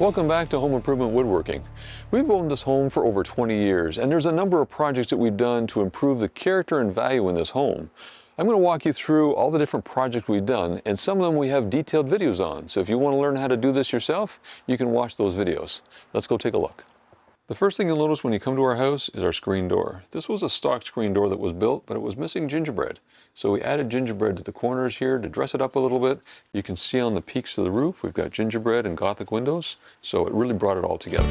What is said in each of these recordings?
Welcome back to Home Improvement Woodworking. We've owned this home for over 20 years, and there's a number of projects that we've done to improve the character and value in this home. I'm going to walk you through all the different projects we've done, and some of them we have detailed videos on. So if you want to learn how to do this yourself, you can watch those videos. Let's go take a look. The first thing you'll notice when you come to our house is our screen door. This was a stock screen door that was built, but it was missing gingerbread. So we added gingerbread to the corners here to dress it up a little bit. You can see on the peaks of the roof, we've got gingerbread and Gothic windows. So it really brought it all together.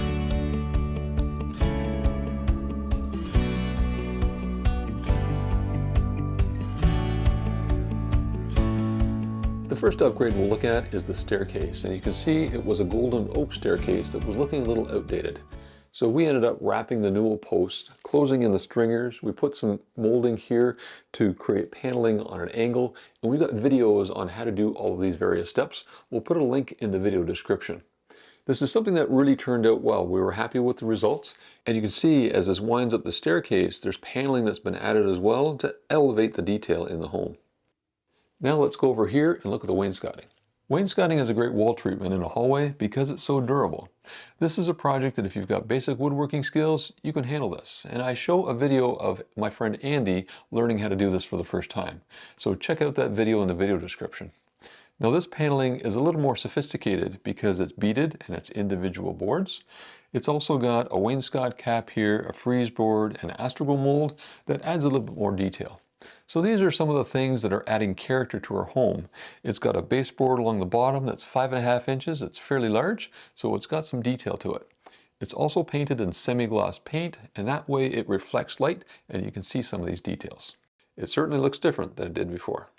The first upgrade we'll look at is the staircase. And you can see it was a golden oak staircase that was looking a little outdated. So we ended up wrapping the newel post, closing in the stringers. We put some molding here to create paneling on an angle, and we've got videos on how to do all of these various steps. We'll put a link in the video description. This is something that really turned out well. We were happy with the results, and you can see as this winds up the staircase, there's paneling that's been added as well to elevate the detail in the home. Now let's go over here and look at the wainscoting. Wainscoting is a great wall treatment in a hallway because it's so durable. This is a project that if you've got basic woodworking skills, you can handle this. And I show a video of my friend Andy learning how to do this for the first time. So check out that video in the video description. Now this paneling is a little more sophisticated because it's beaded and it's individual boards. It's also got a wainscot cap here, a frieze board, and an astragal mold that adds a little bit more detail. So these are some of the things that are adding character to our home. It's got a baseboard along the bottom that's 5.5 inches. It's fairly large, so it's got some detail to it. It's also painted in semi-gloss paint, and that way it reflects light and you can see some of these details. It certainly looks different than it did before.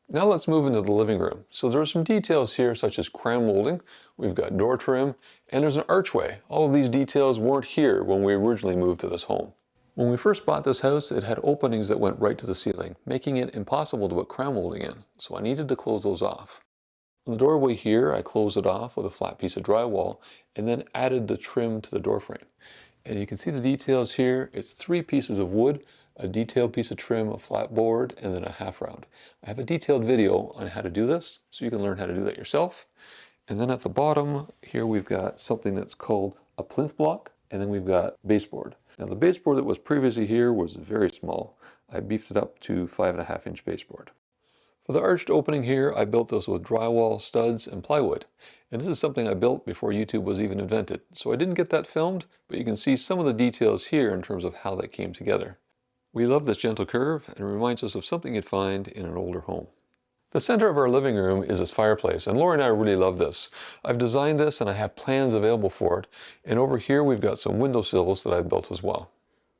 Now let's move into the living room. So there are some details here such as crown molding, we've got door trim, and there's an archway. All of these details weren't here when we originally moved to this home. When we first bought this house, it had openings that went right to the ceiling, making it impossible to put crown molding in, so I needed to close those off. On the doorway here, I closed it off with a flat piece of drywall and then added the trim to the door frame. And you can see the details here. It's 3 pieces of wood, a detailed piece of trim, a flat board, and then a half round. I have a detailed video on how to do this, so you can learn how to do that yourself. And then at the bottom here, we've got something that's called a plinth block, and then we've got baseboard. Now the baseboard that was previously here was very small. I beefed it up to 5.5 inch baseboard. For the arched opening here, I built this with drywall, studs, and plywood. And this is something I built before YouTube was even invented. So I didn't get that filmed, but you can see some of the details here in terms of how that came together. We love this gentle curve, and it reminds us of something you'd find in an older home. The center of our living room is this fireplace, and Laura and I really love this. I've designed this and I have plans available for it, and over here we've got some windowsills that I've built as well.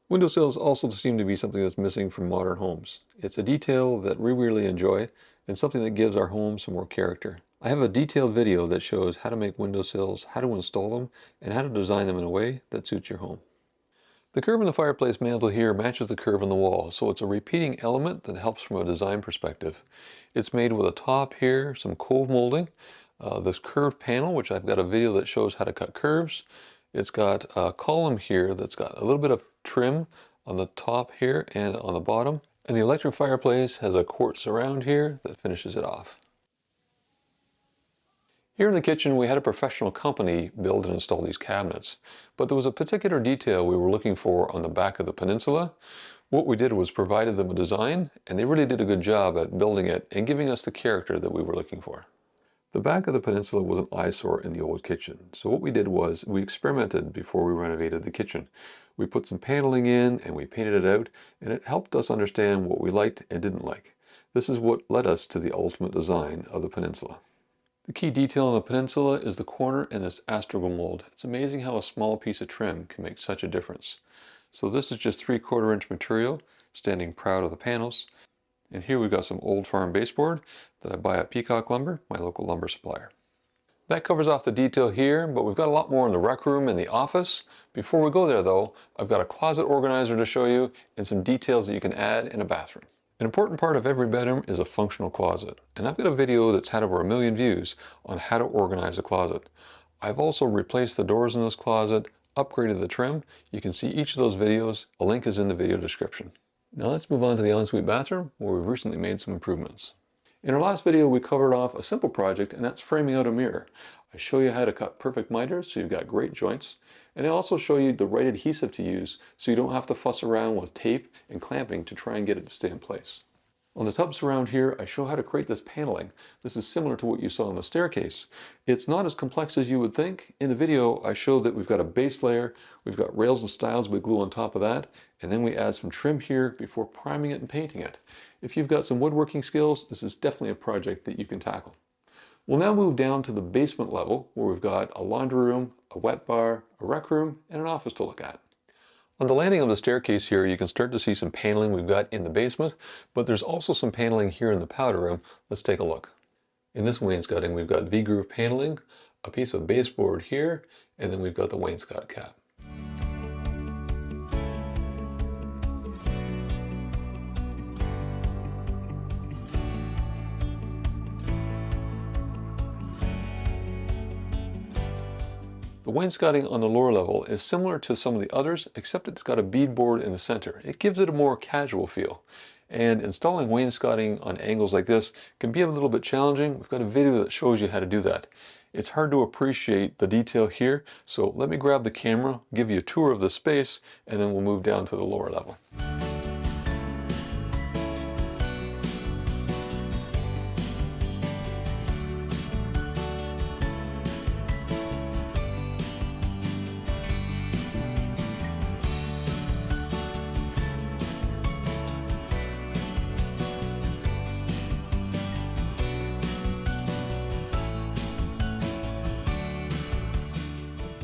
Windowsills also seem to be something that's missing from modern homes. It's a detail that we really enjoy and something that gives our home some more character. I have a detailed video that shows how to make windowsills, how to install them, and how to design them in a way that suits your home. The curve in the fireplace mantle here matches the curve in the wall, so it's a repeating element that helps from a design perspective. It's made with a top here, some cove molding, this curved panel, which I've got a video that shows how to cut curves. It's got a column here that's got a little bit of trim on the top here and on the bottom. And the electric fireplace has a quartz surround here that finishes it off. Here in the kitchen, we had a professional company build and install these cabinets, but there was a particular detail we were looking for on the back of the peninsula. What we did was provided them a design, and they really did a good job at building it and giving us the character that we were looking for. The back of the peninsula was an eyesore in the old kitchen, so what we did was we experimented before we renovated the kitchen. We put some paneling in and we painted it out, and it helped us understand what we liked and didn't like. This is what led us to the ultimate design of the peninsula. The key detail on the peninsula is the corner and this astragal mold. It's amazing how a small piece of trim can make such a difference. So this is just 3/4 inch material, standing proud of the panels. And here we've got some old farm baseboard that I buy at Peacock Lumber, my local lumber supplier. That covers off the detail here, but we've got a lot more in the rec room and the office. Before we go there though, I've got a closet organizer to show you and some details that you can add in a bathroom. An important part of every bedroom is a functional closet, and I've got a video that's had over 1 million views on how to organize a closet. I've also replaced the doors in this closet, upgraded the trim. You can see each of those videos. A link is in the video description. Now let's move on to the ensuite bathroom, where we've recently made some improvements. In our last video, we covered off a simple project, and that's framing out a mirror. I show you how to cut perfect miters so you've got great joints, and I also show you the right adhesive to use so you don't have to fuss around with tape and clamping to try and get it to stay in place. On the tubs around here, I show how to create this paneling. This is similar to what you saw on the staircase. It's not as complex as you would think. In the video, I showed that we've got a base layer, we've got rails and stiles we glue on top of that, and then we add some trim here before priming it and painting it. If you've got some woodworking skills, this is definitely a project that you can tackle. We'll now move down to the basement level where we've got a laundry room, a wet bar, a rec room, and an office to look at. On the landing of the staircase here, you can start to see some paneling we've got in the basement, but there's also some paneling here in the powder room. Let's take a look. In this wainscoting, we've got V-groove paneling, a piece of baseboard here, and then we've got the wainscot cap. The wainscoting on the lower level is similar to some of the others, except it's got a beadboard in the center. It gives it a more casual feel. And installing wainscoting on angles like this can be a little bit challenging. We've got a video that shows you how to do that. It's hard to appreciate the detail here, so let me grab the camera, give you a tour of the space, and then we'll move down to the lower level.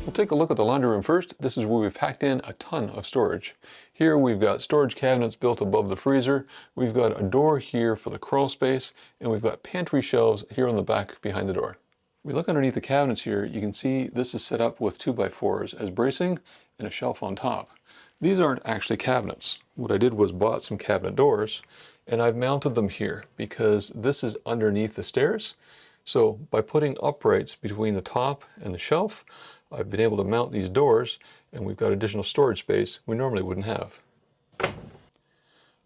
We'll take a look at the laundry room first. This is where we've packed in a ton of storage. Here we've got storage cabinets built above the freezer. We've got a door here for the crawl space, and we've got pantry shelves here on the back behind the door. We look underneath the cabinets here, you can see this is set up with 2x4s as bracing and a shelf on top. These aren't actually cabinets. What I did was bought some cabinet doors, and I've mounted them here because this is underneath the stairs. So by putting uprights between the top and the shelf, I've been able to mount these doors, and we've got additional storage space we normally wouldn't have.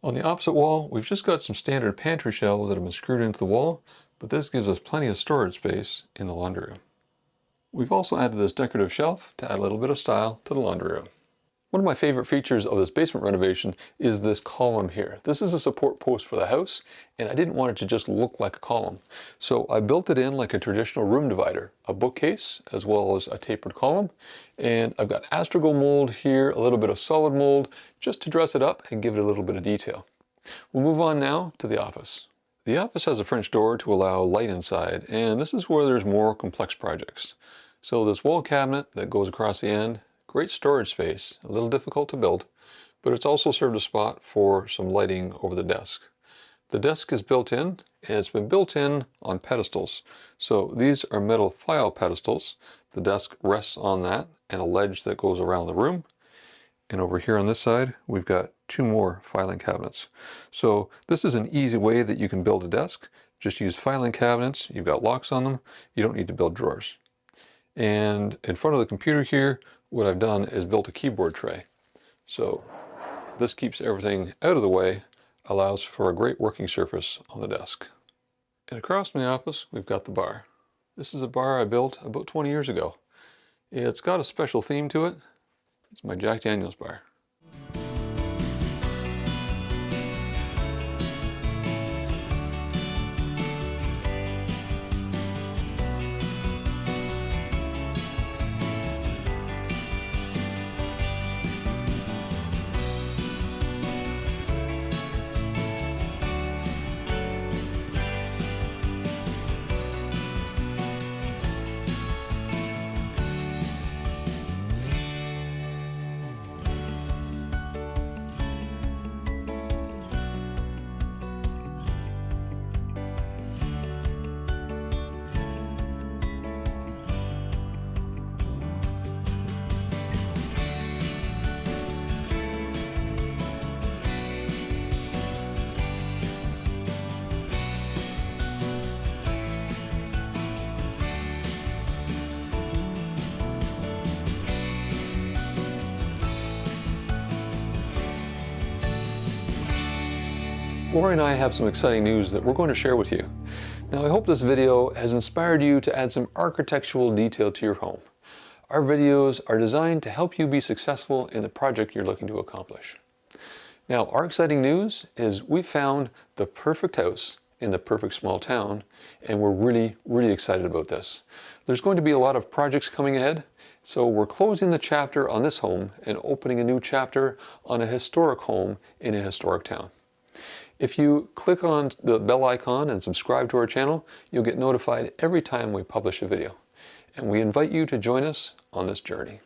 On the opposite wall, we've just got some standard pantry shelves that have been screwed into the wall, but this gives us plenty of storage space in the laundry room. We've also added this decorative shelf to add a little bit of style to the laundry room. One of my favorite features of this basement renovation is this column here. This is a support post for the house, and I didn't want it to just look like a column. So I built it in like a traditional room divider, a bookcase as well as a tapered column. And I've got astragal mold here, a little bit of solid mold, just to dress it up and give it a little bit of detail. We'll move on now to the office. The office has a French door to allow light inside, and this is where there's more complex projects. So this wall cabinet that goes across the end, great storage space, a little difficult to build, but it's also served a spot for some lighting over the desk. The desk is built in, and it's been built in on pedestals. So these are metal file pedestals. The desk rests on that and a ledge that goes around the room. And over here on this side, we've got 2 more filing cabinets. So this is an easy way that you can build a desk. Just use filing cabinets, you've got locks on them, you don't need to build drawers. And in front of the computer here, what I've done is built a keyboard tray. So this keeps everything out of the way, allows for a great working surface on the desk. And across from the office, we've got the bar. This is a bar I built about 20 years ago. It's got a special theme to it. It's my Jack Daniels bar. Lori and I have some exciting news that we're going to share with you. Now, I hope this video has inspired you to add some architectural detail to your home. Our videos are designed to help you be successful in the project you're looking to accomplish. Now, our exciting news is we found the perfect house in the perfect small town, and we're really excited about this. There's going to be a lot of projects coming ahead, so we're closing the chapter on this home and opening a new chapter on a historic home in a historic town. If you click on the bell icon and subscribe to our channel, you'll get notified every time we publish a video. And we invite you to join us on this journey.